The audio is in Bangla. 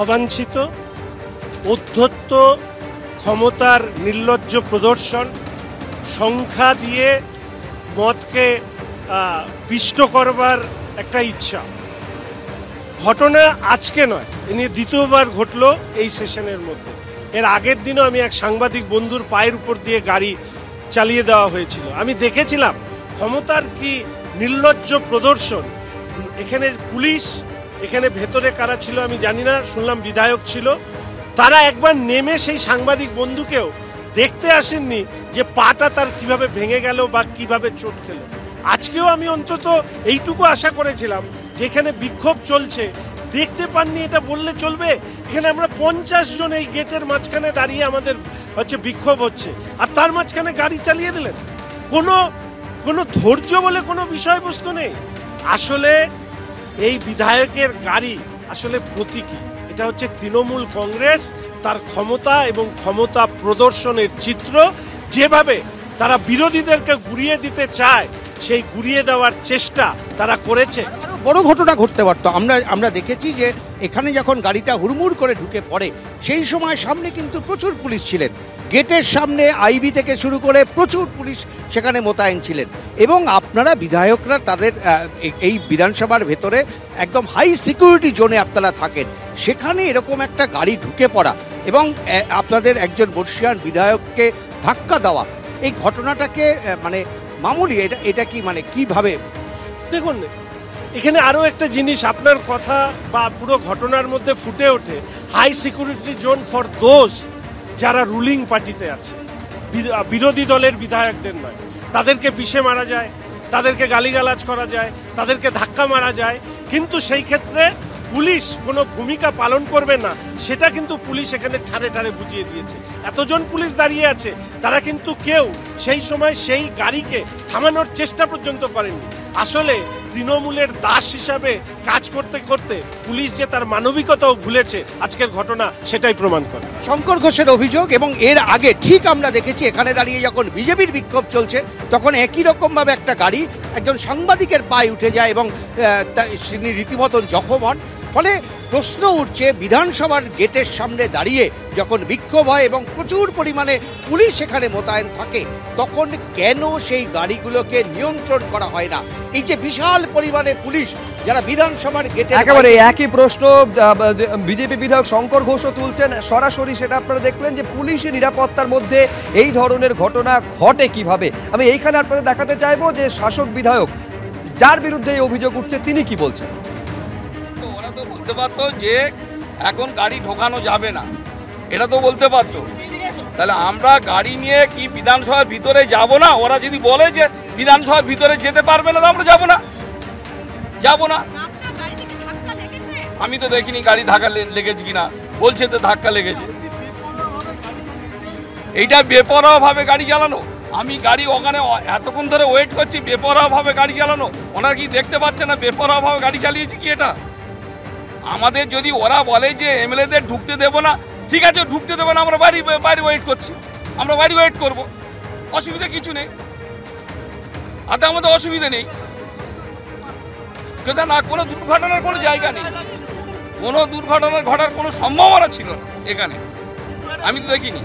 অবাঞ্ছিত, অধ্যত্ত ক্ষমতার নির্লজ্জ প্রদর্শন, সংখ্যা দিয়ে মতকে পিষ্ট করবার একটা ইচ্ছা। ঘটনা আজকে নয়, এ নিয়ে দ্বিতীয়বার ঘটলো এই সেশনের মধ্যে। এর আগের দিনও আমি এক সাংবাদিক বন্ধুর পায়ের উপর দিয়ে গাড়ি চালিয়ে দেওয়া হয়েছিল। আমি দেখেছিলাম ক্ষমতার কি নির্লজ্জ প্রদর্শন। এখানে পুলিশ, এখানে ভেতরে কারা ছিল আমি জানি না, শুনলাম বিধায়ক ছিল, তারা একবার নেমে সেই সাংবাদিক বন্ধুকেও দেখতে আসেননি যে পাটা তার কিভাবে ভেঙে গেল বা কিভাবে চোট খেল। আজকেও আমি অন্তত এইটুকু আশা করেছিলাম, যেখানে বিক্ষোভ চলছে দেখতে পাননি, এটা বললে চলবে? এখানে আমরা 50 জন এই গেটের মাঝখানে দাঁড়িয়ে আমাদের বিক্ষোভ হচ্ছে, আর তার মাঝখানে গাড়ি চালিয়ে দিলেন। কোনো ধৈর্য বলে কোনো বিষয়বস্তু নেই। আসলে এই বিধায়কের গাড়ি আসলে প্রতীকী। এটা হচ্ছে তৃণমূল কংগ্রেস, তার ক্ষমতা এবং ক্ষমতা প্রদর্শনের চিত্র। যেভাবে তারা বিরোধীদেরকে গুড়িয়ে দিতে চায়, সেই গুড়িয়ে দেওয়ার চেষ্টা তারা করেছে। বড় ঘটনা ঘটতে পারতো। আমরা দেখেছি যে এখানে যখন গাড়িটা হুড়মুড় করে ঢুকে পড়ে, সেই সময় সামনে কিন্তু প্রচুর পুলিশ ছিলেন। গেটের সামনে আইবি থেকে শুরু করে প্রচুর পুলিশ সেখানে মোতায়েন ছিলেন, এবং আপনারা বিধায়করা তাদের এই বিধানসভার ভেতরে একদম হাই সিকিউরিটি জোনে আপনারা থাকেন, সেখানে এরকম একটা গাড়ি ঢুকে পড়া এবং আপনাদের একজন বর্ষিয়ান বিধায়ককে ধাক্কা দেওয়া, এই ঘটনাটাকে মানে মামুলি এটা কি মানে কিভাবে? দেখুন, এখানে আরও একটা জিনিস আপনার কথা বা পুরো ঘটনার মধ্যে ফুটে ওঠে, high security zone for those যারা রুলিং পার্টিতে আছে, বিরোধী দলের বিধায়কদের নয়। তাদেরকে পিষে মারা যায়, তাদেরকে গালিগালাজ করা যায়, তাদেরকে ধাক্কা মারা যায়, কিন্তু সেই ক্ষেত্রে পুলিশ কোনো ভূমিকা পালন করবে না, সেটা কিন্তু পুলিশ এখানে ঠাড়ে ঠাড়ে বুঝিয়ে দিয়েছে। এতজন পুলিশ দাঁড়িয়ে আছে, তারা কিন্তু কেউ সেই সময় সেই গাড়িকে থামানোর চেষ্টা পর্যন্ত করেননি। আসলে তৃণমূলের দাস হিসাবে কাজ করতে করতে পুলিশ যে তার মানবিকতাও ভুলেছে, আজকের ঘটনা সেটাই প্রমাণ করে। শঙ্কর ঘোষের অভিযোগ, এবং এর আগে ঠিক আমরা দেখেছি এখানে দাঁড়িয়ে যখন বিজেপির বিক্ষোভ চলছে, তখন একই রকমভাবে একটা গাড়ি একজন সাংবাদিকের পায়ে উঠে যায় এবং তিনি রীতিমতন জখম হন। ফলে প্রশ্ন উঠছে, বিধানসভার গেটের সামনে দাঁড়িয়ে যখন বিক্ষোভ হয় এবং প্রচুর পরিমাণে পুলিশ সেখানে মোতায়েন থাকে, তখন কেন সেই গাড়িগুলোকে নিয়ন্ত্রণ করা হয় না? এই যে বিশাল পরিমাণে পুলিশ যারা বিধানসভার গেটে, একেবারে একই প্রশ্ন বিজেপি বিধায়ক শঙ্কর ঘোষও তুলছেন সরাসরি। সেটা আপনারা দেখলেন যে পুলিশের নিরাপত্তার মধ্যে এই ধরনের ঘটনা ঘটে কিভাবে। আমি এইখানে আপনাদের দেখাতে চাইবো যে শাসক বিধায়ক যার বিরুদ্ধে এই অভিযোগ উঠছে তিনি কি বলছেন। ওরা তো বলতে পারতো যে এখন গাড়ি ঢোকানো যাবে না, এটা তো বলতে পারতো। তাহলে আমরা গাড়ি নিয়ে কি বিধানসভার ভিতরে যাব না? ওরা যদি বলে যে বিধানসভার ভিতরে যেতে পারবে না, তো আমরা যাব না। আমি তো দেখিনি গাড়ি ধাক্কা লেগেছে কিনা, বলছে তো ধাক্কা লেগেছে। এইটা বেপরোয়া ভাবে গাড়ি চালানো। আমি গাড়ি ওখানে এতক্ষণ ধরে ওয়েট করছি, বেপরোয়া ভাবে গাড়ি চালানো। ওনারা কি দেখতে পাচ্ছে না বেপরোয়া ভাবে গাড়ি চালিয়েছি কি? এটা আমাদের যদি ওরা বলে যে এমএলএদের ঢুকতে দেবো না, ঠিক আছে ঢুকতে দেবো না, আমরা বাইরে ওয়েট করছি, আমরা বাইরে ওয়েট করবো, অসুবিধা কিছু নেই, আর আমাদের অসুবিধা নেই। কিন্তু না, কোনো দুর্ঘটনার কোনো জায়গা নেই, কোনো দুর্ঘটনার ঘটার কোনো সম্ভাবনা ছিল না এখানে, আমি তো দেখিনি।